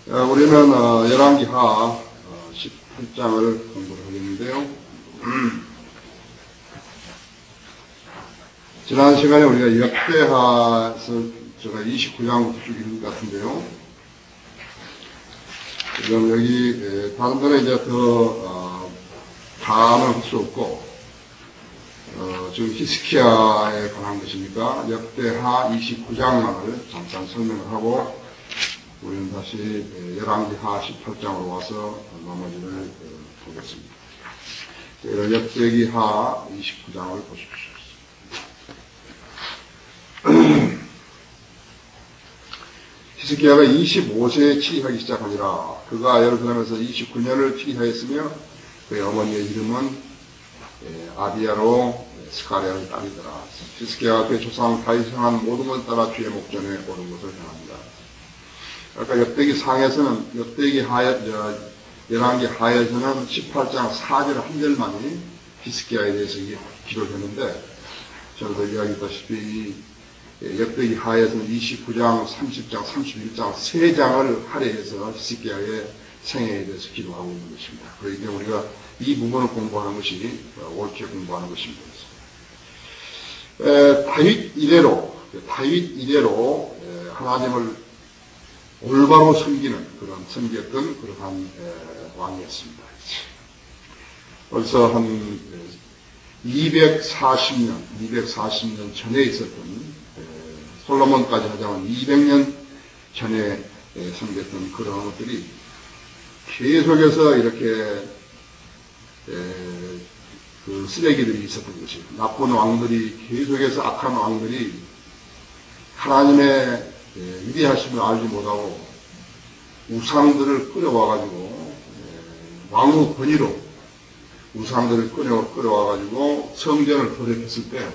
우리는 열왕기하 18장을 공부를 하겠는데요. 지난 시간에 우리가 역대하에서 제가 29장부터 쭉 읽은 것 같은데요. 지금 여기 다른 데는 이제 더 다음은 할 수 없고 지금 히스키야에 관한 것이니까 역대하 29장만을 잠깐 설명을 하고 우리는 다시 열왕기하 18장으로 와서 나머지를 보겠습니다. 역대기하 29장을 보십시오. 히스키야가 25세에 치리하기 시작하니라. 그가 예루살렘에서 29년을 치리하였으며 그의 어머니의 이름은 아비야로 스가랴의 딸이더라. 히스키야가 그의 조상 다윗이 행한 모든 것을 따라 주의 목전에 오른 것을 행합니다. 아까 역대기 상에서는 열왕기 하에서는 18장 4절 한 절만이 히스키야에 대해서 기록했는데 저도 이야기했다시피 역대기 하에서는 29장, 30장, 31장 세 장을 할애해서 히스키야의 생애에 대해서 기록하고 있는 것입니다. 그렇기 때문에 우리가 이 부분을 공부하는 것이 옳게 공부하는 것입니다. 다윗 이래로 하나님을 올바로 섬겼던 그러한 왕이었습니다. 벌써 한 240년 전에 있었던 솔로몬까지 하자면 200년 전에 섬겼던 그런 것들이 계속해서 이렇게 그 쓰레기들이 있었던 것이 나쁜 왕들이 계속해서 악한 왕들이 하나님의 위대하심을 알지 못하고 우상들을 끌어와가지고 왕후 권위로 우상들을 끌어와가지고 성전을 더럽혔을 때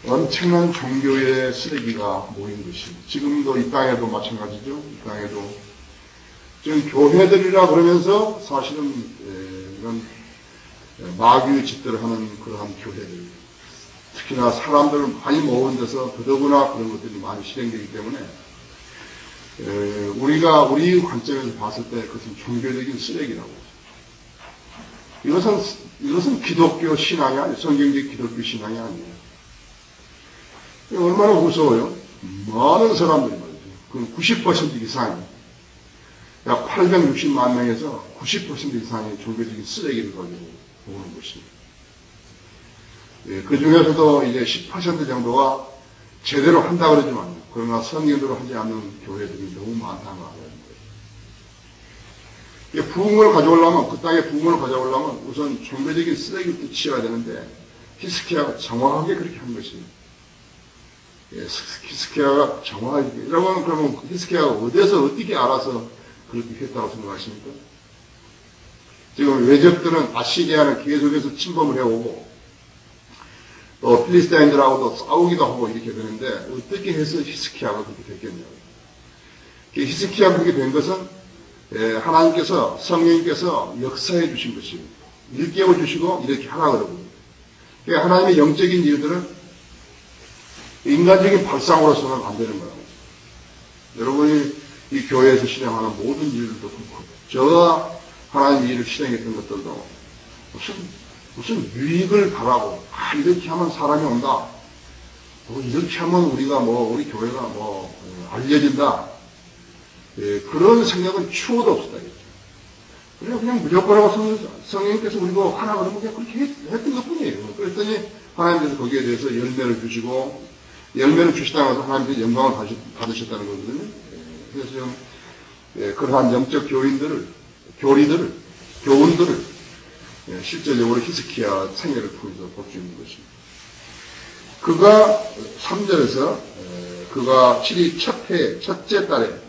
엄청난 종교의 쓰레기가 모인 것이 지금도 이 땅에도 마찬가지죠. 이 땅에도 지금 교회들이라 그러면서 사실은 이런 마귀의 짓들을 하는 그러한 교회들 특히나 사람들을 많이 모은 데서 더더구나 그런 것들이 많이 실행되기 때문에 우리가 우리 관점에서 봤을 때 그것은 종교적인 쓰레기라고. 이것은 기독교 신앙이 아니에요. 성경적 기독교 신앙이 아니에요. 얼마나 무서워요. 많은 사람들이 말이죠. 그 90% 이상이 약 860만 명에서 90% 이상의 종교적인 쓰레기를 가지고 오는 것입니다. 그 중에서도 이제 10% 정도가 제대로 한다 그러지만 그러나 성경대로 하지 않는 교회들이 너무 많다는 거 알아야 됩니다. 부흥을 가져오려면 그 땅에 부흥을 가져오려면 우선 종교적인 쓰레기부터 치워야 되는데 히스키야가 정확하게 그렇게 한 것입니다. 히스키야가 정확하게 여러분 그러면 히스키야가 어디서 어떻게 알아서 그렇게 했다고 생각하십니까? 지금 외적들은 아시리아는 계속해서 침범을 해오고 또 필리스타인들하고도 싸우기도 하고 이렇게 되는데 어떻게 해서 히스키야가 그렇게 됐겠냐고. 히스키야가 그렇게 된 것은 하나님께서 성령님께서 역사해 주신 것이에요. 일깨워 주시고 이렇게 하라 그러고. 하나님의 영적인 일들은 인간적인 발상으로서는 안 되는 거예요. 여러분이 이 교회에서 실행하는 모든 일들도 그렇고 저가 하나님 일을 실행했던 것들도 무슨 유익을 바라고 이렇게 하면 사람이 온다. 이렇게 하면 우리가 우리 교회가 알려진다. 그런 생각은 추호도 없었다. 그냥 무조건 하고 성령님께서 우리가 하나 그러면 그냥 그렇게 했던 것 뿐이에요. 그랬더니 하나님께서 거기에 대해서 열매를 주시고 열매를 주시다가 하나님께서 영광을 받으셨다는 거거든요. 그래서 지금 그러한 영적 교훈들을 실제적으로 히스키야 생애를 통해서 볼 수 있는 것입니다. 그가 3절에서 그가 치리 첫째 달에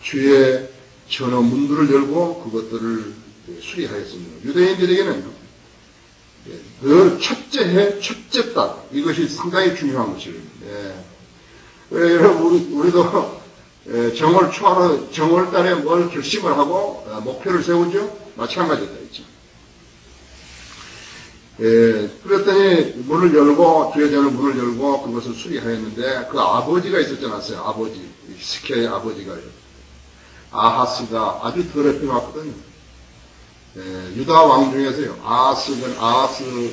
주의 전어 문들을 열고 그것들을 수리하였습니다. 유대인들에게는 늘 첫째 해, 첫째 달 이것이 상당히 중요한 것이에요. 여러분 우리도 정월 초하루 정월 달에 뭘 결심을 하고 목표를 세우죠. 마찬가지다 있죠. 그랬더니 문을 열고, 주회전을 문을 열고 그것을 수리하였는데 그 아버지가 있었지 않았어요. 아버지. 히스기야의 아버지가요. 아하스가 아주 더럽게 왔거든요. 유다 왕 중에서요. 아하스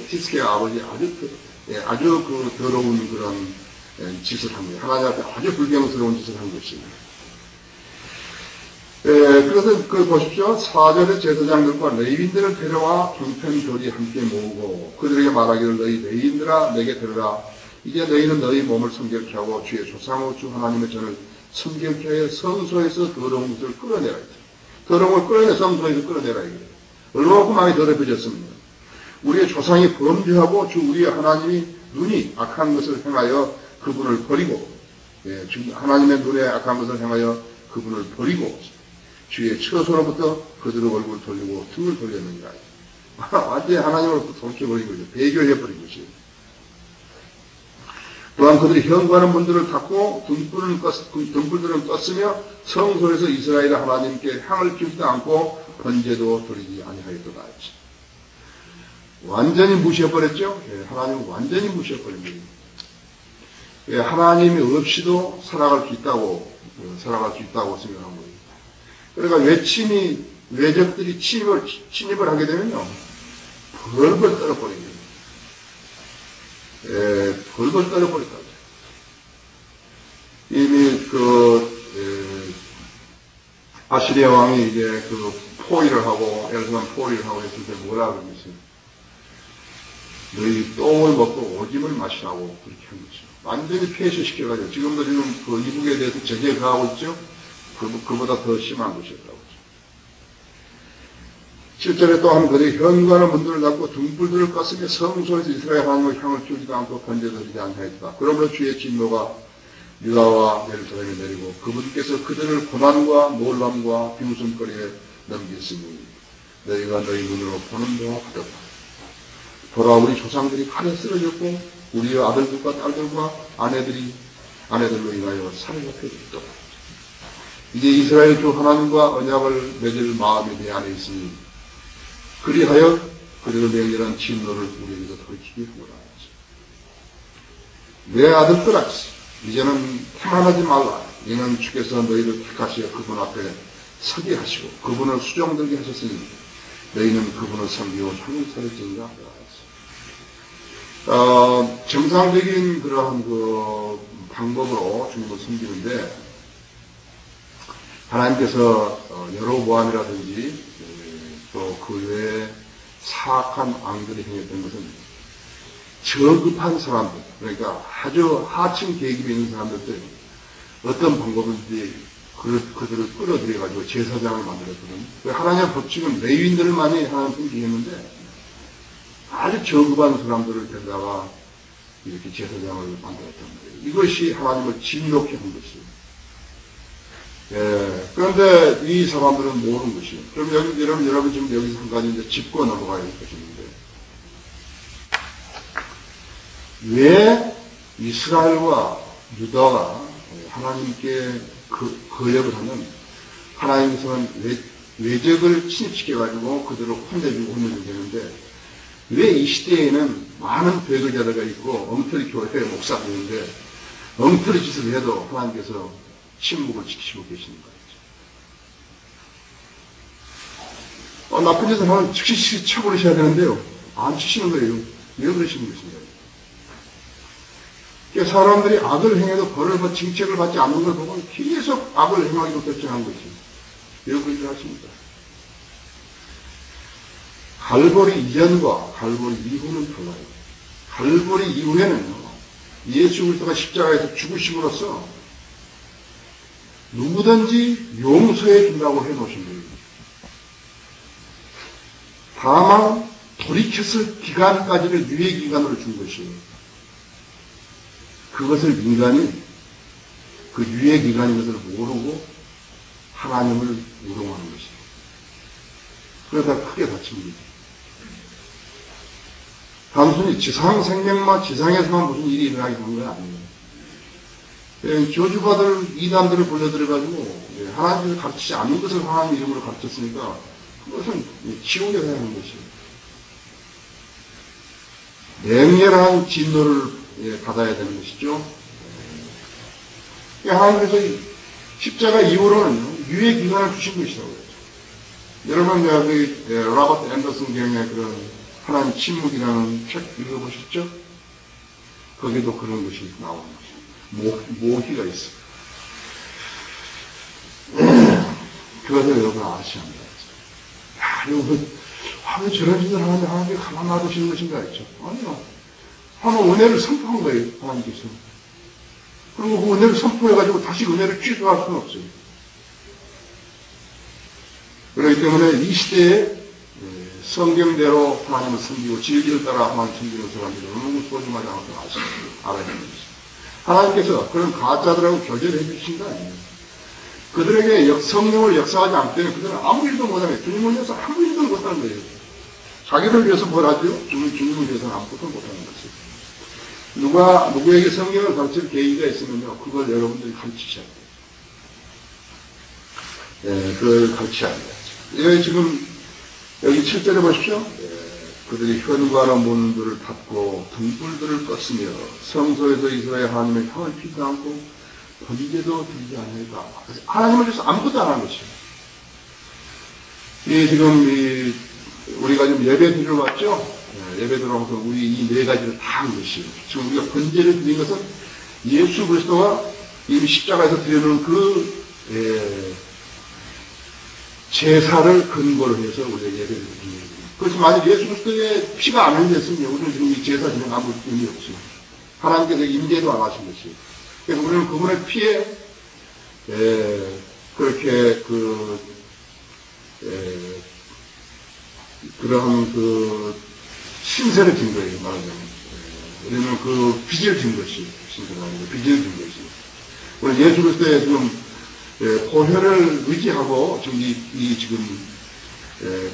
히스기야 아버지 아주 그 더러운 그런 짓을 한 거예요. 하나님 앞에 아주 불경스러운 짓을 한 것입니다. 그래서 보십시오. 4절의 제사장들과 레위인들을 데려와 종편교리 함께 모으고 그들에게 말하기를 너희 레위인들아 내게 들으라. 이제 너희는 너희 몸을 성결케 하고 주의 조상의 주 하나님의 전을 성결케 하여 성소에서 더러운 것을 끌어내라. 더러운 걸 끌어내 성소에서 끌어내라. 얼마나 많이 더럽혀졌습니다. 우리의 조상이 범죄하고 주 우리의 하나님이 눈이 악한 것을 행하여 그분을 버리고 하나님의 눈에 악한 것을 행하여 그분을 버리고 주의 처소로부터 그들의 얼굴을 돌리고 등을 돌렸느니라. 완전히 하나님으로부터 돌려버린 거죠. 배교해버린 것이에요. 또한 그들이 현관의 문들을 닫고 등불들은 껐으며 성소에서 이스라엘 하나님께 향을 피우지도 않고 번제도 드리지 아니하였도다. 완전히 무시해버렸죠. 하나님은 완전히 무시해버린 거예요. 하나님이 없이도 살아갈 수 있다고 생각한 거예요. 그러니까 외적들이 침입을 하게 되면요, 벌벌 떨어버린 거예요. 벌벌 떨어버렸다. 이미 아시리아 왕이 이제 포위를 하고, 엘사만 포위를 하고 했을 때 뭐라 그러겠어요? 너희 똥을 먹고 오줌을 마시라고 그렇게 한 거죠. 완전히 폐쇄시켜가지고, 지금도 이북에 대해서 제재 가하고 있죠? 그보다 더 심한 것이었다고. 7절에 또한 그들이 현관의 문들을 닫고 등불들을 껐으며 성소에서 이스라엘 하나님의 향을 피우지도 않고 번제도 드리지 않하였다. 그러므로 주의 진노가 유다와 예루살렘에 내리고 그분께서 그들을 고난과 놀람과 비웃음거리에 넘겼으니 너희가 너희 눈으로 보는 바와 같았다. 보라 우리 조상들이 칼에 쓰러졌고 우리의 아들들과 딸들과 아내들로 인하여 살해가 되었다. 이제 이스라엘 주 하나님과 언약을 맺을 마음이 내 안에 있으니 그리하여 그들을 맹렬한 진노를 우리에게서 돌이키게 하노라. 내 아들들아 이제는 태만하지 말라. 이는 주께서 너희를 택하시어 그분 앞에 서게 하시고 그분을 수종들게 하셨으니 너희는 그분을 섬기고 향유살을지니라. 정상적인 그러한 방법으로 주님을 섬기는데 하나님께서 여로보암이라든지 또 그 외에 사악한 왕들이 행했던 것은 저급한 사람들, 그러니까 아주 하층 계급에 있는 사람들들 어떤 방법인지 그들을 끌어들여가지고 제사장을 만들었거든요. 하나님의 법칙은 레위인들만이 하나님 섬기했는데 아주 저급한 사람들을 데려다가 이렇게 제사장을 만들었단 말이에요. 이것이 하나님을 진노케 한 것이에요. 그런데 이 사람들은 모르는 것이에요. 그럼 여러분 지금 여기서 한 가지 이제 짚고 넘어가야 될 것인데, 왜 이스라엘과 유다가 하나님께 거역을 하면 하나님께서는 외적을 침입시켜가지고 그들을 혼내주고 되는데, 왜 이 시대에는 많은 배교자들가 있고 엉터리 교회 목사가 있는데 엉터리 짓을 해도 하나님께서 침묵을 지키시고 계시는 거죠. 나쁜 짓을 하면 즉시 처벌하셔야 되는데요. 안 치시는 거예요. 왜 그러시는 것입니까? 사람들이 악을 행해도 벌을 받 징책을 받지 않는 걸 보면 계속 악을 행하기로 결정한 거지. 왜 그렇게 하십니까? 갈보리 이전과 갈보리 이후는 달라요. 갈보리 이후에는 예수 그리스도가 십자가에서 죽으심으로써 누구든지 용서해 준다고 해놓으신 거예요. 다만 돌이켰을 기간까지를 유예 기간으로 준 것이에요. 그것을 민간이 그 유예 기간인 것을 모르고 하나님을 우롱하는 것이에요. 그러다 크게 다칩니다. 단순히 지상 생명만 지상에서만 무슨 일이 일어나게 하는 건 아니에요. 교주가들, 이단들을 불러들여가지고 하나님을 가르치지 않는 것을 하나님 이름으로 가르쳤으니까 그것은 지옥에 해야 하는 것이에요. 맹렬한 진노를 받아야 되는 것이죠. 하나님께서 이 십자가 이후로는 유예 기간을 주신 것이라고 했죠. 여러분, 로버트 앤더슨 경의 그런 하나님 침묵이라는 책 읽어보셨죠? 거기도 그런 것이 나오는 것이죠. 모기가 있어요. 그것을 여러분 아셔야 합니다. 야, 여러분, 왜 저런 짓을 하는데 하나님이 가만 놔두시는 것인가 했죠. 아니요. 하나님 은혜를 선포한 거예요, 하나님께서. 그리고 그 은혜를 선포해가지고 다시 은혜를 취소할 수는 없어요. 그렇기 때문에 이 시대에 성경대로 하나님을 섬기고 진리를 따라 하나님을 섬기는 사람들이 너무 소중하지 않아서 알아야 되는 것입니다. 하나님께서 그런 가짜들하고 교제를 해주신 거 아니에요. 그들에게 성령을 역사하지 않기 때문에 그들은 아무 일도 못하네. 주님을 위해서 아무 일도 못하는 거예요. 자기를 위해서 뭘 하죠? 주님을 위해서는 아무것도 못하는 것이에요. 누구에게 성령을 가르칠 계기가 있으면요, 그걸 여러분들이 가르치셔야 돼요. 네, 그걸 가르쳐야 돼요. 예, 지금, 여기 7절에 보십시오. 그들이 현관의 문들을 닫고 등불들을 껐으며 성소에서 이스라엘 하나님의 향을 피지 않고 번제도 드리지 않으니까 하나님을 위해서 아무것도 안 한 것이에요. 지금 우리가 지금 예배 드리러 왔죠? 예배 들어오면서 우리 이 네 가지를 다 한 것이에요. 지금 우리가 번제를 드린 것은 예수 그리스도가 이미 십자가에서 드리는 제사를 근거로 해서 우리가 예배를 드리는 거예요. 그래서 만약 예수 그리스도의 피가 안 흘렸으면 우리는 지금 이 제사 진행 아무 의미 없어요. 하나님께서 임재도 안 하신 것이에요. 그래서 우리는 그분의 피에 그렇게 그러한 신세를 진 거예요, 말하자면. 우리는 그 빚을 진 것이, 신세가 아니고 빚을 진 것이. 우리 예수 그리스도의 지금, 보혈을 의지하고, 지금,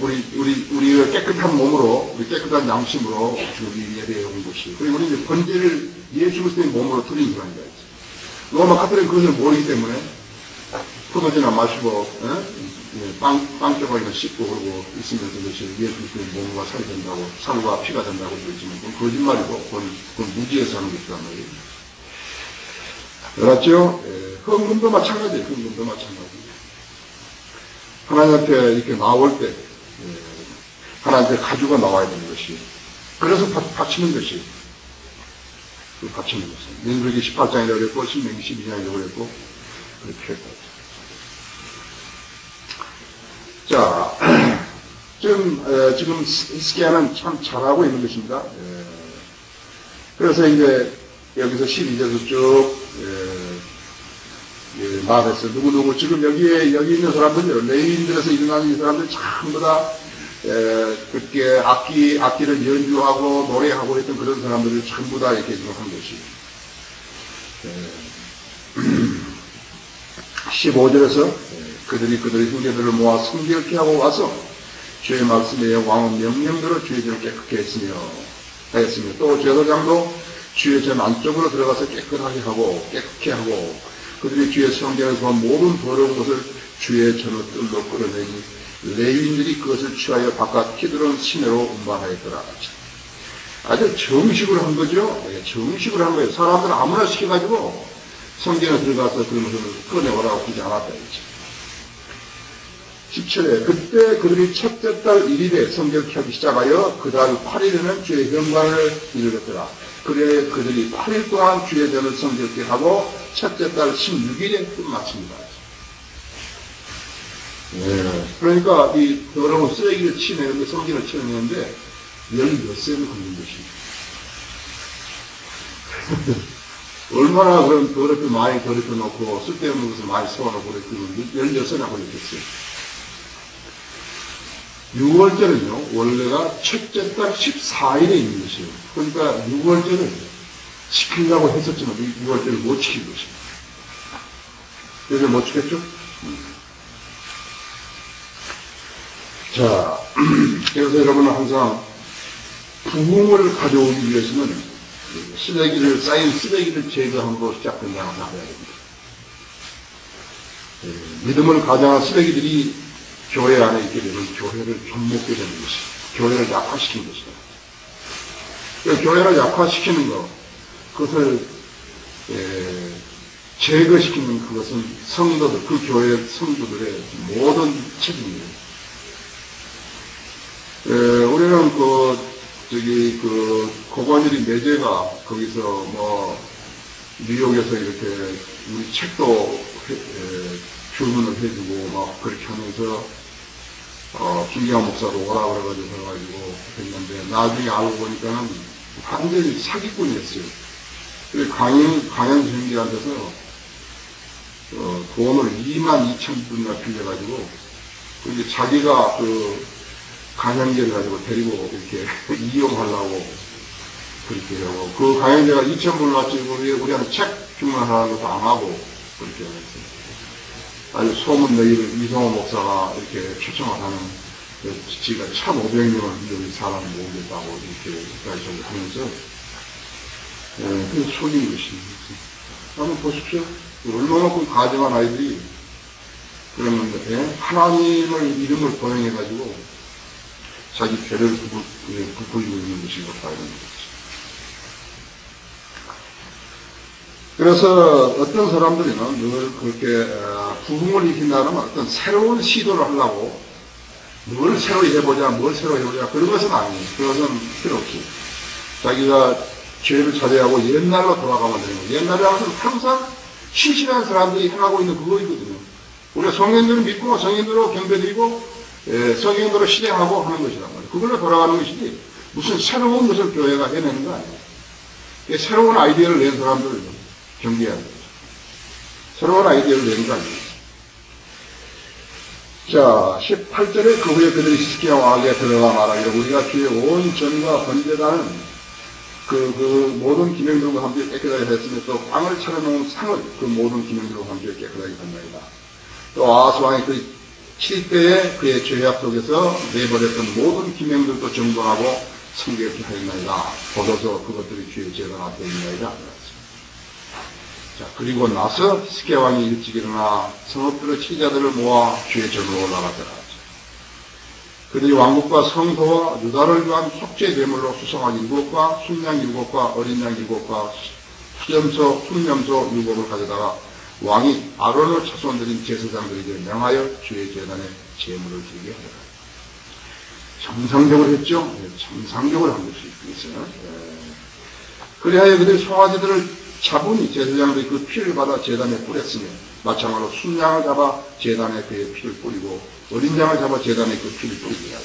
우리가 깨끗한 몸으로, 우리 깨끗한 양심으로 지금 이 예배에 온 것이. 그리고 우리는 이제 번제를 예수 그리스도의 몸으로 드린 거라는 거예요. 로마 카톨릭은 그것을 모르기 때문에, 포도주나 마시고, 빵 조각이나 씹고 그러고 있으면서 그것이 예수 그리스도의 몸과 살이 된다고, 살과 피가 된다고 그러지만, 그건 거짓말이고, 그건 무지에서 하는 것이란 말이에요. 알았죠? 헌금도 마찬가지예요. 헌금도 마찬가지. 하나님 앞에 이렇게 나올 때, 하나님 앞에 가지고 나와야 되는 것이. 그래서 바치는 것이. 바치는 것이. 민수기 18장이라고 그랬고, 신명기 12장이라고 그랬고, 그렇게 했고. 자, 지금 히스기야는 참 잘하고 있는 것입니다. 그래서 이제 여기서 12절에서 쭉 말했어요. 누구누구 지금 여기 있는 사람들, 레위인들에서 일어나는 이 사람들 전부 다 그렇게 악기를 연주하고 노래하고 했던 그런 사람들을 전부 다 이렇게 지금 한 것이 15절에서 그들이 형제들을 모아 성결케 하고 와서 주의 말씀에 왕은 명령대로 주의 전을 깨끗게 했으며 또 제사장도 주의 전 안쪽으로 들어가서 깨끗하게 하고 깨끗게 하고 그들이 주의 성전에서 모든 더러운 것을 주의 전의 뜰로 끌어내니 레위인들이 그것을 취하여 바깥 키드론 시내로 운반하였더라. 아주 정식으로 한 거죠. 정식으로 한 거예요. 사람들은 아무나 시켜가지고 성전에 들어가서 그런 것을 꺼내오라고 하지 않았다. 17회 그때 그들이 첫째 달 1일에 성전을 켜기 시작하여 그 달 8일에는 주의 현관을 이르렀더라. 그래 그들이 8일 동안 주의 전을 성전케 하고 첫째 달 16일에 끝마칩니다. 그러니까 이 더러운 쓰레기를 치내는데 성전을 치내는데 16세를 걷는 것이 얼마나 그런 더럽게 많이 더럽혀 놓고 쓸데없는 것을 많이 세워놓고 그랬는데 16세나 걸렸겠어요. 6월절은요, 원래가 첫째 달 14일에 있는 것이에요. 그러니까 6월절을 지키려고 했었지만 6월절을 못 지킨 것입니다. 그래서 못 지켰죠? 자, 그래서 여러분은 항상 부흥을 가져오기 위해서는 쌓인 쓰레기를 제거함으로 시작된다고 생각해야 됩니다. 믿음을 가장한 쓰레기들이 교회 안에 있게 되면 교회를 좀먹게 되는 것이, 교회를 약화시키는 것이다. 교회를 약화시키는 것, 그것을 제거시키는 그것은 성도들, 그 교회 성도들의 모든 책임이에요. 우리는 고관일이 매제가 거기서 뉴욕에서 이렇게 우리 책도 주문을 해주고 막 그렇게 하면서 김경환 목사도 오라 그래가지고 했는데 나중에 알고 보니까는 완전히 사기꾼이었어요. 그래서 강연생들한테서 돈을 22,000불이나 빌려가지고 그게 자기가 강연계를 가지고 데리고 이렇게 이용하려고 그렇게 하고 그 강연제가 2,000불 났지 우리한테 책 주문하라는 것도 안 하고 그렇게 했어요. 아주 소문 내기를 이성호 목사가 이렇게 초청을 하는 지가 1,500명을 여기 사람을 모으겠다고 이렇게 하면서 그게 속인 것입니다. 한번 보십시오. 얼마나 그 가정한 아이들이 그러는데 하나님의 이름을 도용해가지고 자기 죄를 부풀리고 있는 것이 바라는 거죠. 그래서 어떤 사람들은 늘 그렇게 부흥을 일으킨다면 어떤 새로운 시도를 하려고 뭘 새로 해보자 그런 것은 아니에요. 그것은 필요 없어요. 자기가 죄를 자제하고 옛날로 돌아가면 되는 거예요. 옛날에 항상 신실한 사람들이 행하고 있는 그거이거든요. 우리가 성경대로 믿고 성경대로 경배드리고 성경대로 실행하고 하는 것이란 말이에요. 그걸로 돌아가는 것이지 무슨 새로운 것을 교회가 해내는 거 아니에요. 새로운 아이디어를 낸 사람들을 경계해야 돼요. 새로운 아이디어를 내는 거 아니에요. 자, 18절에 그 후에 그들이 히스기야 왕에게 들어가 말하기를 우리가 주의 온 전과 번제단은 그 모든 기명들과 함께 깨끗하게 했으며 또 빵을 차려놓은 상을 그 모든 기명들과 함께 깨끗하게 했나이다. 또 아하스 왕이 그 7대에 그의 죄악 속에서 내버렸던 모든 기명들도 정돈하고 성결케 하였나이다. 보도서 그것들이 주의 제단 앞에 있나이다. 자, 그리고 나서 히스기야 왕이 일찍 일어나 성읍들의 치자들을 모아 주의 전으로 올라가더라. 그들이 왕국과 성소와 유다를 위한 속죄 제물로 수송한 7과 순양 7과 어린 양 7과 순념소 7을 가져다가 왕이 아론을 차손들인 제사장들에게 명하여 주의 제단에 제물을 드리게 하더라. 정상적으로 했죠? 네, 정상적으로 한 것이 있어요. 그리하여 그들이 송아지들을 차분히 제사장들이 그 피를 받아 제단에 뿌렸으며 마찬가지로 순양을 잡아 제단에 그의 피를 뿌리고 어린 양을 잡아 제단에 그 피를 뿌리게 하고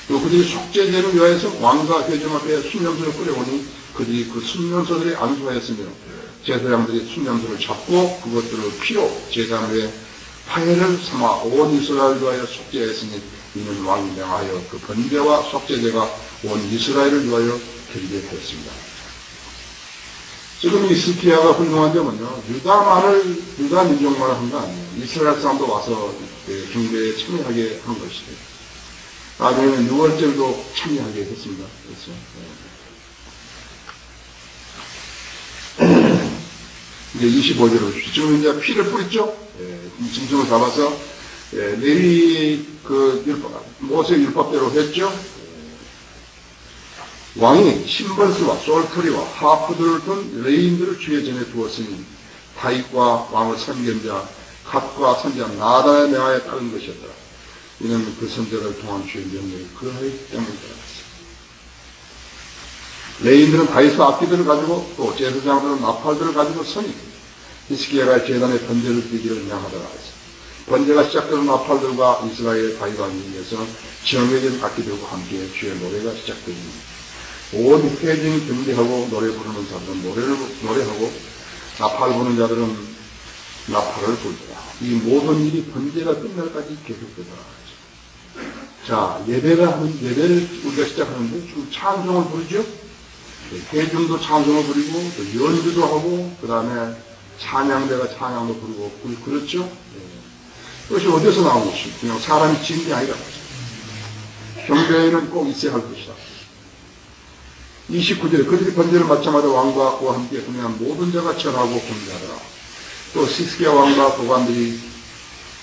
또 그들이 속죄제를 위하여서 왕과 회중 앞에 순념소를 뿌려오니 그들이 그 순념소들에 안수하였으며 제사장들이 순념소를 잡고 그것들을 피로 제단 위에 파해를 삼아 온 이스라엘을 위하여 속죄하였으니 이는 왕이 명하여 그 번제와 속죄제가 온 이스라엘을 위하여 드리게 하였습니다. 지금 이 히스기야가 훌륭한 점은요, 유다 민족만 한 거 아니에요. 이스라엘 사람도 와서 경배에 참여하게 한 것이에요. 나중에는 6월절도 참여하게 했습니다. 그래서 이제 25절로 보십시오. 지금 이제 피를 뿌렸죠? 짐승을 잡아서 레위 모세 율법대로 했죠? 왕이 심벌스와 솔터리와 하프들을 둔 레인들을 주의 전에 두었으니 다윗과 왕의 선견자 갓과 선자 나단의 명하에 따른 것이었더라. 이는 그 선자를 통한 주의 명령이 그러하기 때문이더라. 레인들은 다윗의 악기들을 가지고 또 제사장들은 나팔들을 가지고 서니 히스기야가 제단에 번제를 드리기를 명하더라. 번제가 시작되는 나팔들과 이스라엘 다윗 왕에 의해서 정해진 악기들과 함께 주의 노래가 시작됩니다. 온 회중이 경배하고 노래 부르는 자들은 노래하고 나팔 부는 자들은 나팔을 불더라. 이 모든 일이 번제가 끝날까지 계속되더라. 자, 예배를 우리가 시작하는데 좀 찬송을 부르죠? 회중도 찬송을 부리고 또 연주도 하고 그 다음에 찬양대가 찬양도 부르고 그렇죠? 그것이 어디서 나온 것이 그냥 사람이 지은 게 아니라 경배에는 꼭 있어야 할 것이다. 29절에 그들이 번제를 마치자마자 왕과 그와 함께 구매한 모든 자가 절하고 경배하더라. 또 히스기야 왕과 고관들이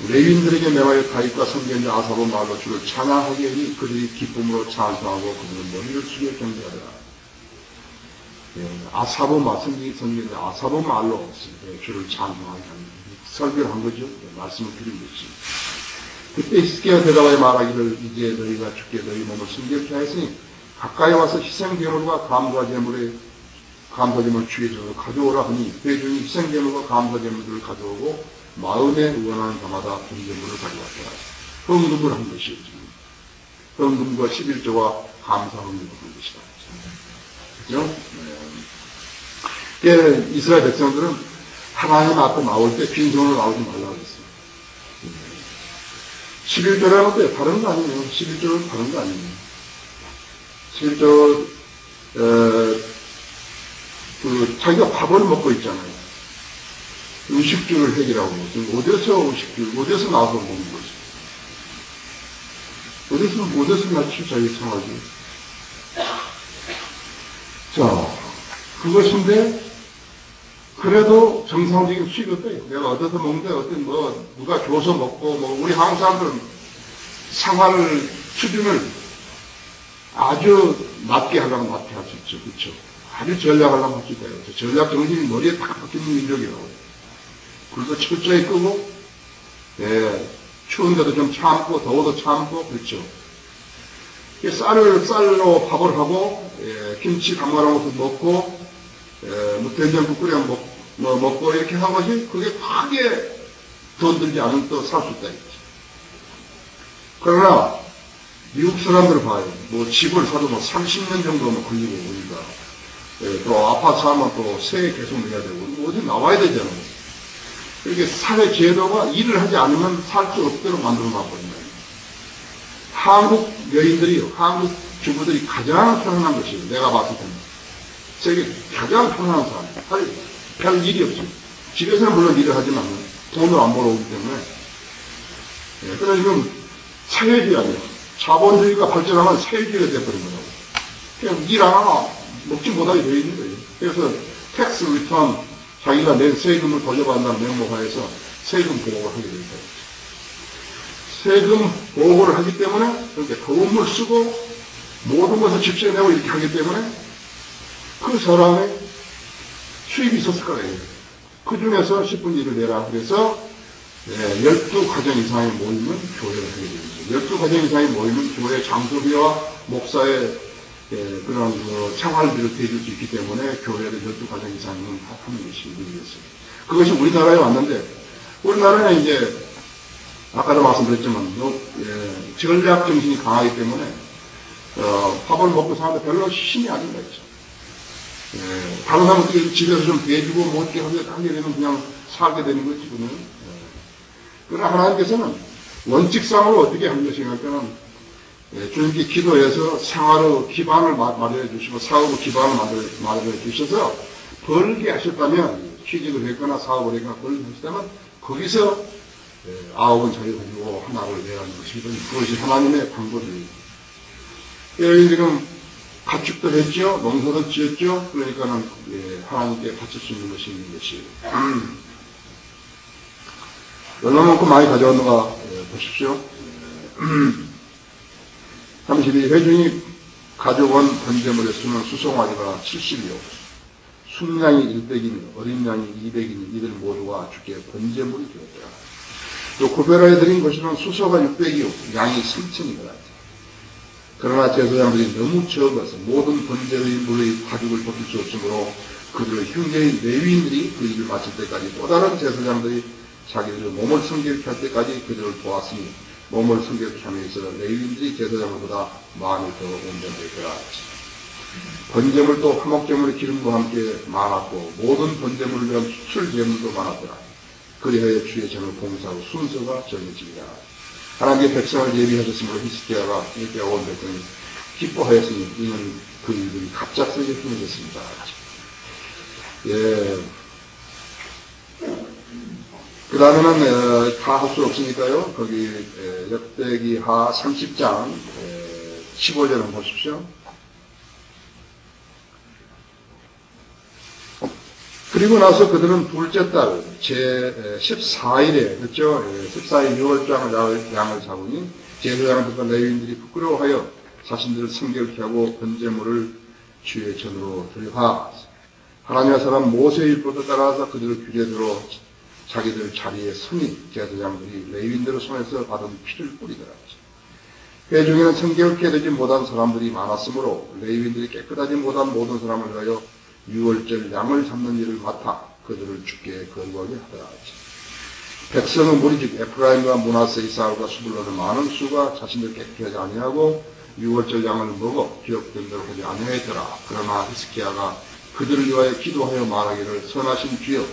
레위인들에게 명하여 다윗과 선견자 아사본 말로 주를 찬양하게 하니 그들이 기쁨으로 찬송하고 그들은 머리를 숙여 경배하더라. 아사보마, 성경에 아사보마로 주를 찬송하게 하는 설교를 한 거죠. 말씀을 드린 것이. 그때 히스기야가 대답하여 말하기를 이제 너희가 주께 너희 몸을 순결케 하였으니 가까이 와서 희생제물과 감사제물을 주의 가져오라 하니 회중이 희생제물과 감사제물을 가져오고 마음에 원하는 자마다 분제물을 가져왔더라. 헌금을 한 것이었지. 헌금과 11조와 감사 헌금을 한 것이다. 그죠? 네. 이스라엘 백성들은 하나님 앞에 나올 때 빈손으로 나오지 말라고 했어요. 11조라는 게 다른 거 아니에요. 11조는 다른 거 아니에요. 11조, 자기가 밥을 먹고 있잖아요. 의식주를 해기라고. 지금 어디서 나와서 먹는 거지? 어디서 맞추 자기 생활이. 자, 그것인데, 그래도 정상적인 수익이 어때요? 내가 얻어서 먹는데, 누가 줘서 먹고, 우리 한국 사람들은 생활 수준을 아주 낮게 하려면 낮게 할 수 있죠. 그렇죠? 아주 전략하려면 할 수 있다. 전략 정신이 머리에 딱 박히는 민족이라고. 불도 철저히 끄고, 추운데도 좀 참고, 더워도 참고, 그렇죠. 쌀로 밥을 하고, 김치 담가놓은 것도 먹고, 된장국 끓여 먹고, 이렇게 한 것이, 그게 크게 돈 들지 않으면 또 살 수 있다. 그러나, 미국 사람들 봐요. 집을 사도 30년 정도 걸리고, 우리가. 또 아파트 사면 또 세에 계속 내야 되고, 어디 나와야 되잖아요. 이렇게 사회 제도가 일을 하지 않으면 살 수 없도록 만들어 놨거든요. 한국 여인들이요, 한국 주부들이 가장 편안한 것이에요. 내가 봤을 때는. 세계 가장 편안한 사람. 별 일이 없어요. 집에서는 물론 일을 하지만 돈을 안 벌어오기 때문에. 그래서 지금 사회주의아니에요. 자본주의가 발전하면 사회주의가 돼버린 거라고. 그냥 일 안 하나 먹지 못하게 되어 있는 거예요. 그래서 텍스 리턴, 자기가 낸 세금을 돌려받는다는 명목하에서 세금 보호를 하게 되어 있다. 세금 보호를 하기 때문에 그렇게 도움을 쓰고 모든 것을 집세내고 이렇게 하기 때문에 그 사람의 수입이 있었을 거예요. 그 중에서 10분 일을 내라. 그래서 12가정 이상의 모이면 교회를 하게 되죠. 12가정 이상의 모이면 교회 장소비와 목사의 그런 생활비를 대줄 수 있기 때문에 교회를 12가정 이상은 하는 것이 이루어졌어요. 그것이 우리나라에 왔는데, 우리나라는 이제 아까도 말씀드렸지만 전략 정신이 강하기 때문에 밥을 먹고 사는데 별로 힘이 안 된다 했죠. 다른 사람들이 집에서 좀 대주고 뭐 어떻게 하게 되면 그냥 살게 되는 거지. 그러나 하나님께서는 원칙상으로 어떻게 하는 것이냐면 주님께 기도해서 생활의 기반을 마련해 주시고 사업의 기반을 마련해 주셔서 벌게 하셨다면, 취직을 했거나 사업을 했거나 벌게 하셨다면 거기서 9은 자기 가지고 하나를 내라는 것이거든요. 그것이 하나님의 방법이에요. 지금 가축도 했죠. 농사도 지었죠. 그러니까는 하나님께 바칠 수 있는 것이 있는 것이에요. 얼마만큼 많이 가져왔는가 보십시오. 32. 회중이 가져온 번제물의 수는 수송아지가 70이요. 순양이 100이니 어린 양이 200이니 이들 모두가 주께 번제물이 되었더라. 또 구별하여 드린 것은 수소가 600이요. 양이 3,000이더라. 그러나 제사장들이 너무 적어서 모든 번제의 물의 가죽을 벗길 수 없으므로 그들의 형제인 레위인들이 그 일을 마칠 때까지 또 다른 제사장들이 자기들의 몸을 성결케 할 때까지 그들을 도왔으니 몸을 성결케 하면서 레위인들이 제사장보다 마음이 더 온전되더라. 번제물도 화목제물의 기름과 함께 많았고 모든 번제물을 위한 수출제물도 많았더라. 그리하여 주의 전을 봉사하고 순서가 정해지리라. 하나님의 백성을 예비하셨으므로 히스기야가 이렇게 온 백성이 기뻐하였으니 이는 그 일들이 갑작스럽게 힘해졌습니다. 그 다음에는 다 할 수 없으니까요. 거기 역대기하 30장 15절 한번 보십시오. 그리고 나서 그들은 둘째 달 제 14일에 그렇죠. 14일 6월장을 양을 잡으니 제사장들과 레위인들이 부끄러워하여 자신들을 성결케 하고 번제물을 주의 전으로 들어가 하나님의 사람 모세의 율법을 따라서 그들의 규례대로 자기들 자리에 서니 제사장들이 레위인들의 손에서 받은 피를 뿌리더라. 회 중에는 성경을 깨닫지 못한 사람들이 많았으므로 레위인들이 깨끗하지 못한 모든 사람을 위하여 유월절 양을 잡는 일을 맡아 그들을 주께 거룩하게 하더라. 백성은 무리 즉 에프라임과 므낫세 이사울과 스불론의 많은 수가 자신들 깨끗하지 아니하고 유월절 양을 먹어 기억된 대로 하지 아니하였더라. 그러나 히스기야가 그들을 위하여 기도하여 말하기를 선하신 주여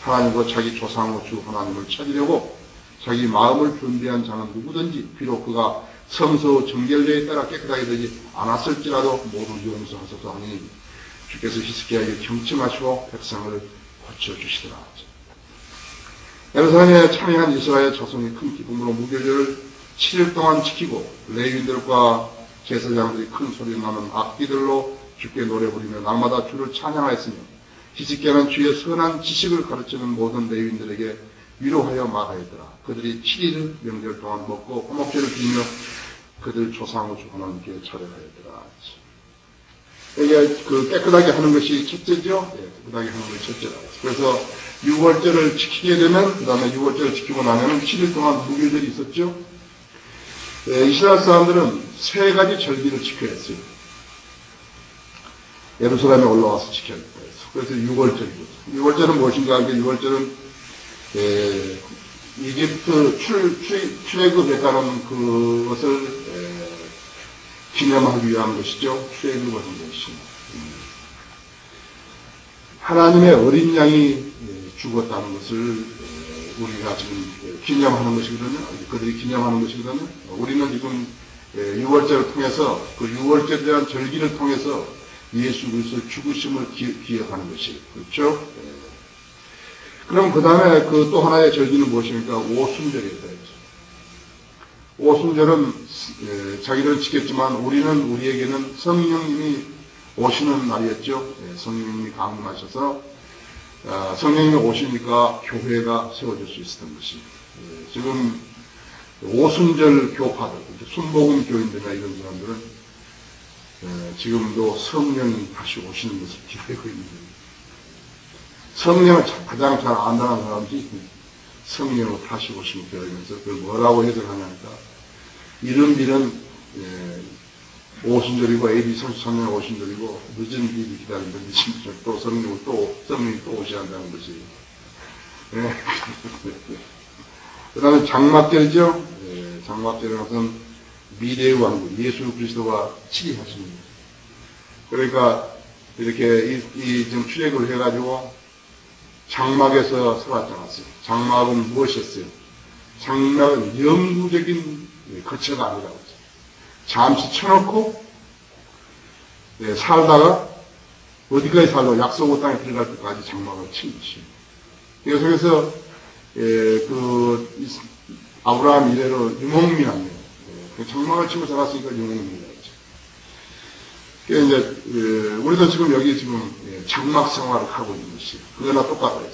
하나님과 자기 조상의 주 하나님을 찾으려고 자기 마음을 준비한 자는 누구든지 비록 그가 성소 정결례에 따라 깨끗하게 되지 않았을지라도 모두 용서하소서 하니 주께서 히스기야에게 경청하시고 백성을 고쳐주시더라. 예루살렘에 참여한 이스라엘 자손이 큰 기쁨으로 무교절을 7일 동안 지키고 레위인들과 제사장들이 큰 소리 나는 악기들로 주께 노래 부리며 날마다 주를 찬양하였으며 히스기야는 주의 선한 지식을 가르치는 모든 레위인들에게 위로하여 말하였더라. 그들이 7일 명절 동안 먹고 화목제를 드리며 그들 조상의 주 하나님께 차례하였더라. 이게 그 깨끗하게 하는 것이 첫째죠. 네, 깨끗하게 하는 것이 첫째다. 그래서 6월절을 지키게 되면 그 다음에 6월절을 지키고 나면 7일 동안 무교절이 있었죠. 네, 이스라엘 사람들은 세 가지 절기를 지켜야 했어요. 예루살렘에 올라와서 지켜야 했어요. 그래서 6월절이거든요. 6월절은 무엇인가? 6월절은 이집트 출애굽했다는 그것을 기념하기 위한 것이죠. 출애굽을 한 것이. 하나님의 어린 양이 죽었다는 것을 우리가 지금 기념하는 것이거든요. 그들이 기념하는 것이거든요. 우리는 지금 6월절을 통해서 그 6월절에 대한 절기를 통해서 예수 그리스도의 죽으심을 기억하는 것이 그렇죠. 그럼 그 다음에 그 또 하나의 절기는 무엇입니까? 오순절이다. 오순절은 자기들은 지켰지만 우리에게는 성령님이 오시는 날이었죠. 성령님이 강림하셔서 성령님이 오시니까 교회가 세워질 수 있었던 것이 지금 오순절 교파들, 순복음 교인들이나 이런 사람들은 지금도 성령이 다시 오시는 것을 기다리고 있는 거예요. 성령을 가장 잘 안다는 사람들이 성령으로 다시 오시는 기다리면서 그걸 뭐라고 해석하냐니까 이른비는 오순절이고 AD 33년 오순절이고 늦은 일이 기다리는데 또 성령이 또 오셔야 한다는 것이. 그 다음에 장막절이죠. 장막절은 것은 미래의 왕국, 예수 그리스도가 치리하시는 거예요. 그러니까 이렇게 지금 출애굽을 해가지고 장막에서 살았지 않았어요. 장막은 무엇이었어요? 장막은 영구적인 거처가 아니라고 했어요. 잠시 쳐놓고 살다가 어디까지 살다가 약속의 땅에 들어갈 때까지 장막을 친 것이에요. 그래서 아브라함 이래로 유목민이에요. 장막을 치고 살았으니까 유목민이라고 했죠. 그래서 이제 우리도 지금 여기 지금 장막 생활을 하고 있는 것이에요. 그거나 똑같아요.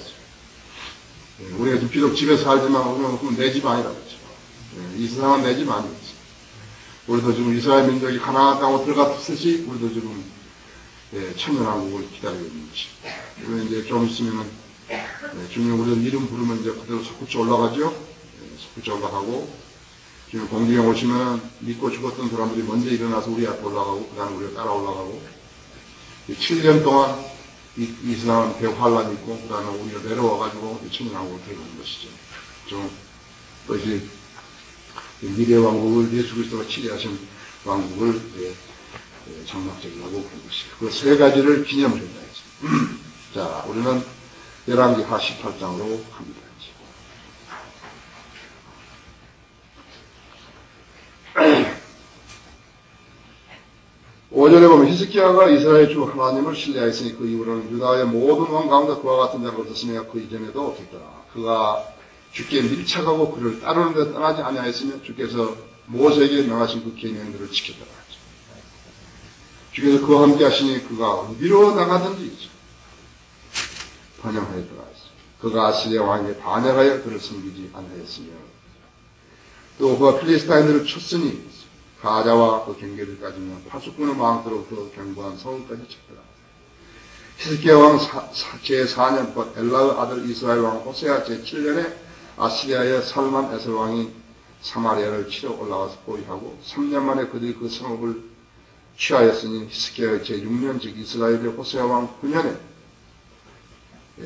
우리가 지금 비록 집에서 살지만 우리는 내 집 아니라고 했죠. 이 세상은 내 집 아니겠죠. 우리도 지금 이스라엘 민족이 가나안 땅으로 들어갔듯이 우리도 지금 천년왕국을 기다리고 있는 것이에요. 우리는 이제 좀 있으면은 주님 우리는 이름 부르면 이제 그대로 석구째 올라가죠. 석구째 올라가고 지금 공중에 오시면 믿고 죽었던 사람들이 먼저 일어나서 우리 앞에 올라가고 그 다음에 우리가 따라 올라가고 7년 동안 이 세상은 대환란이 있고 그 다음에 우리가 내려와가지고 천년왕국을 들어가는 것이죠. 좀 그것이 미래 왕국을 예수 그리스도가 치리하신 왕국을 장막절이라고 부르는 것이죠. 그 세 가지를 기념을 했다 했죠. 자, 우리는 열왕기하 18장으로 갑니다. 5절에 보면 히스기야가 이스라엘 주 하나님을 신뢰하였으니 그 이후로는 유다의 모든 왕 가운데 그와 같은 자가 없었으며 그 이전에도 없었더라. 그가 주께 밀착하고 그를 따르는 데 떠나지 아니하였으며 주께서 모세에게 명하신 그 계명들을 지켰더라. 주께서 그와 함께 하시니 그가 어디로 나가든지 번영하였더라. 그가 아시리아 왕에게 반역하여 그를 섬기지 아니하였으며 또 그가 필리스타인들을 쳤으니 가자와 그 경계를 따지면 파수꾼의 마음대로부터 견고한 성까지 찾더라. 히스기야 왕 제4년 곧 엘라의 아들 이스라엘 왕 호세아 제7년에 아시리아의 살만 에셀 왕이 사마리아를 치러 올라가서 포위하고 3년 만에 그들이 그 성읍을 취하였으니 히스기야의 제6년 즉 이스라엘의 호세아 왕 9년에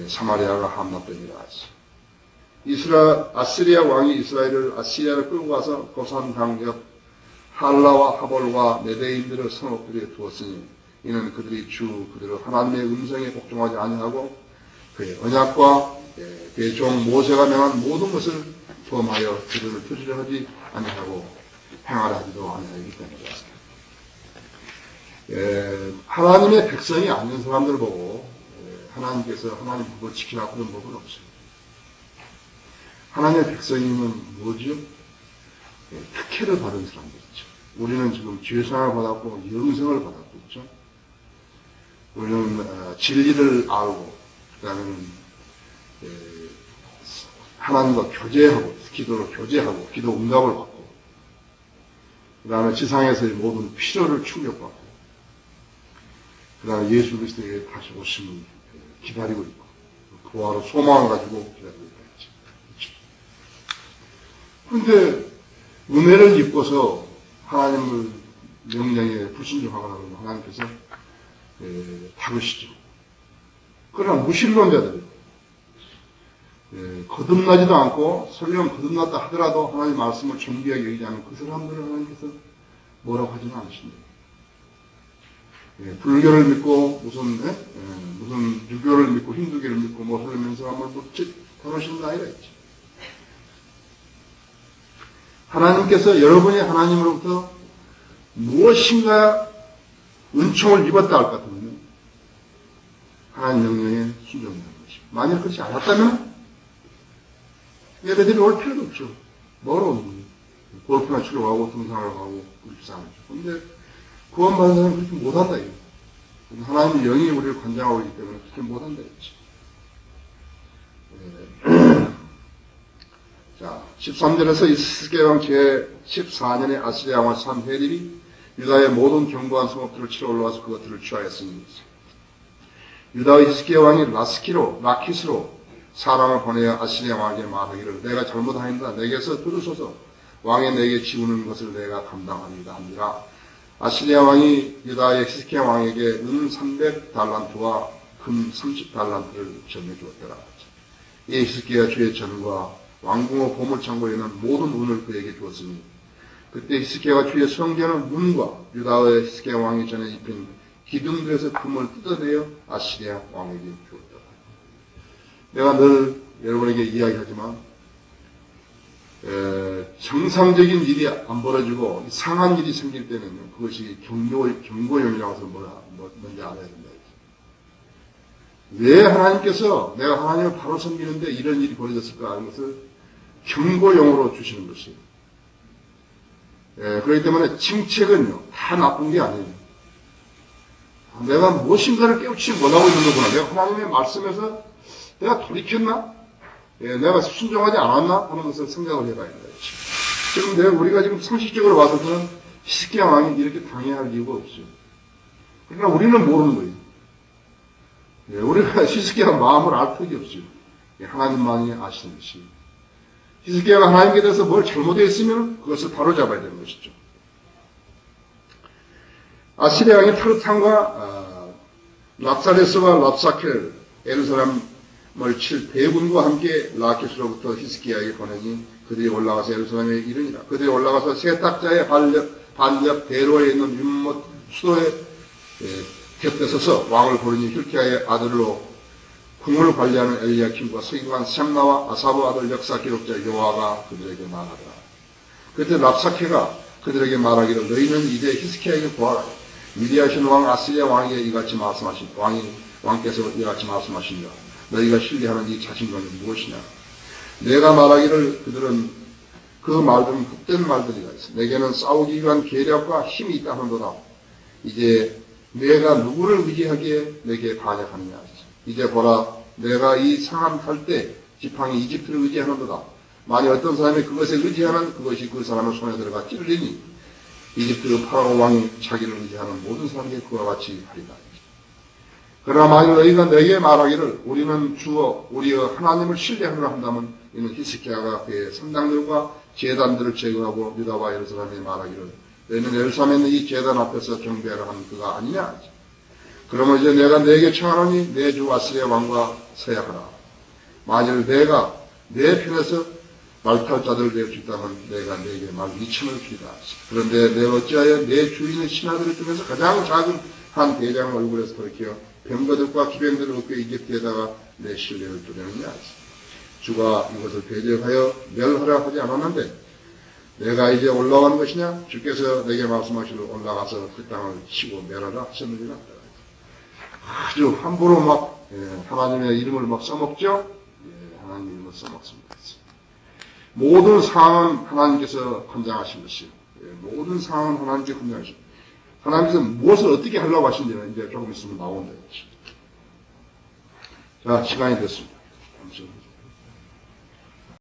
사마리아가 함락되니라 하시. 아시리아 왕이 아시리아를 끌고 가서 고산 강역 할라와 하볼과 메대인들의 성읍들에 두었으니 이는 그들이 그들의 하나님의 음성에 복종하지 아니하고 그의 언약과 그의 종 모세가 명한 모든 것을 범하여 그들을 표시를 하지 아니하고 행하라 하지도 아니하기 때문이다. 하나님의 백성이 아닌 사람들을 보고 하나님께서 하나님 법을 지키라 그런 법은 없어요. 하나님의 백성이면 뭐죠? 특혜를 받은 사람들이죠. 우리는 지금 죄상을 받았고 영생을 받았고 있죠. 우리는 진리를 알고 그다음에는 하나님과 교제하고 기도로 교제하고 기도 응답을 받고 그 다음에 지상에서의 모든 필요를 충족받고 그 다음에 예수 그리스도에게 다시 오심을 기다리고 있고 부활의 소망을 가지고 기다리고 있다. 그런데 은혜를 입고서 하나님의 명령에 불순종하거나 하면 하나님께서 다루시죠. 그러나 무신론자들이 거듭나지도 않고 설령 거듭났다 하더라도 하나님 말씀을 정비하게 여기지 않은 그 사람들은 하나님께서 뭐라고 하지는 않으신다. 불교를 믿고 무슨 유교를 믿고 힌두교를 믿고 모슬림 사람을 다루시는 아이가 있지. 하나님께서 여러분이 하나님으로부터 무엇인가 은총을 입었다 할 것 같으면 하나님 명령에 순종하는 것이. 만약 그렇지 않았다면 얘네들이 올 필요도 없죠. 뭐로 오는 거예요? 골프나 치러 가고 등산을 가고 불쌍하죠. 그런데 구원받은 사람은 그렇게 못한다 이거. 하나님의 영이 우리를 관장하고 있기 때문에 그렇게 못한다 이거지. 자, 13절에서 히스기야 왕 제14년에 아시리아 왕 산헤립이 유다의 모든 견고한 성읍들을 치러 올라와서 그것들을 취하였으니 유다의 히스기야 왕이 라키스로 사람을 보내어 아시리아 왕에게 말하기를 내가 잘못하였다. 내게서 들으소서. 왕이 내게 지우는 것을 내가 감당합니다 합니다. 아시리아 왕이 유다의 히스기야 왕에게 은 300달란트와 금 30달란트를 전해주었더라. 이 히스기야 주의 전과 왕궁의 보물창고에 있는 모든 은을 그에게 주었으니 그때 히스기야가 주의 성전의 문과 유다의 히스기야 왕이 전에 입힌 기둥들에서 금을 뜯어내어 아시리아 왕에게 주었다. 내가 늘 여러분에게 이야기하지만 정상적인 일이 안 벌어지고 이상한 일이 생길 때는 그것이 경고용이라고 해서 뭔지 알아야 된다. 왜 하나님께서 내가 하나님을 바로 섬기는데 이런 일이 벌어졌을까 하는 것을 경고용으로 주시는 것이에요. 그렇기 때문에 칭책은요 다 나쁜 게 아니에요. 내가 무엇인가를 깨우치지 못하고 있는 거구나. 내가 하나님의 말씀에서 내가 돌이켰나? 내가 순종하지 않았나? 하는 것을 생각을 해봐야 된다. 지금 우리가 지금 상식적으로 봐서는 히스기야 왕이 이렇게 당해할 이유가 없어요. 그러니까 우리는 모르는 거예요. 우리가 히스기야 마음을 알 턱이 없어요. 하나님만이 아시는 것이. 히스기야가 하나님께 대해서 뭘 잘못했으면 그것을 바로잡아야 되는 것이죠. 아시리아 왕이 타르탄과 랍사레스와 랍사켈 예루살렘을 칠 대군과 함께 라키스로부터 히스기야에게 보내니 그들이 올라가서 예루살렘에 이르니라. 그들이 올라가서 세탁자의 반역 대로에 있는 윤못 수도의 곁에 서서 왕을 부르니 힐키야의 아들로 궁을 관리하는 엘리야킴과 서기관 셈나와 아사브 아들 역사 기록자 요아가 그들에게 말하더라. 그때 랍사케가 그들에게 말하기를 너희는 이제 히스기야에게 보아라. 미디아신 왕 아시리아 왕에게 이같이 말씀하신 왕께서 이같이 말씀하시니라. 너희가 신뢰하는 이 자신감이 무엇이냐? 내가 말하기를 그들은 그 말들은 헛된 말들이라 했어. 내게는 싸우기 위한 계략과 힘이 있다 하는도다. 이제 내가 누구를 의지하기에 내게 반역하느냐 했어. 이제 보라, 내가 이 상함 탈 때 지팡이 이집트를 의지하는도다. 만약 어떤 사람이 그것에 의지하면 그것이 그 사람의 손에 들어가 찔리니 이집트 파라오 왕이 자기를 의지하는 모든 사람에게 그와 같이 하리라. 그러나 만일 너희가 내게 말하기를 우리는 주어 우리의 하나님을 신뢰하노라 한다면 이는 히스기야가 그의 산당들과 제단들을 제거하고 유다와 예루살렘에 말하기를 너희는 예루살렘에 있는 이 제단 앞에서 경배하라 하는 그가 아니냐. 그러면 이제 내가 내게 청하노니 내 주 아스리야 왕과 서약하라. 만일 내가 내 편에서 말탈 자들을 낼 수 있다면 내가 내게 말 2천을 주리라. 그런데 내가 어찌하여 내 주인의 신하들 중에서 가장 작은 한 대장을 얼굴에서 돌이켜 병거들과 기병들을 얻고 이집트에다가 내 신뢰를 두려느냐. 주가 이것을 배제하여 멸하라 하지 않았는데 내가 이제 올라가는 것이냐? 주께서 내게 말씀하시기를 올라가서 그 땅을 치고 멸하라 하셨느니라. 아주 함부로 막 하나님의 이름을 막 써먹죠. 하나님의 이름을 써먹습니다. 모든 상황은 하나님께서 판정하신 것이에요. 모든 상황은 하나님께서 판정하신 것이에요. 하나님께서 무엇을 어떻게 하려고 하신지는 이제 조금 있으면 나온다. 자, 시간이 됐습니다.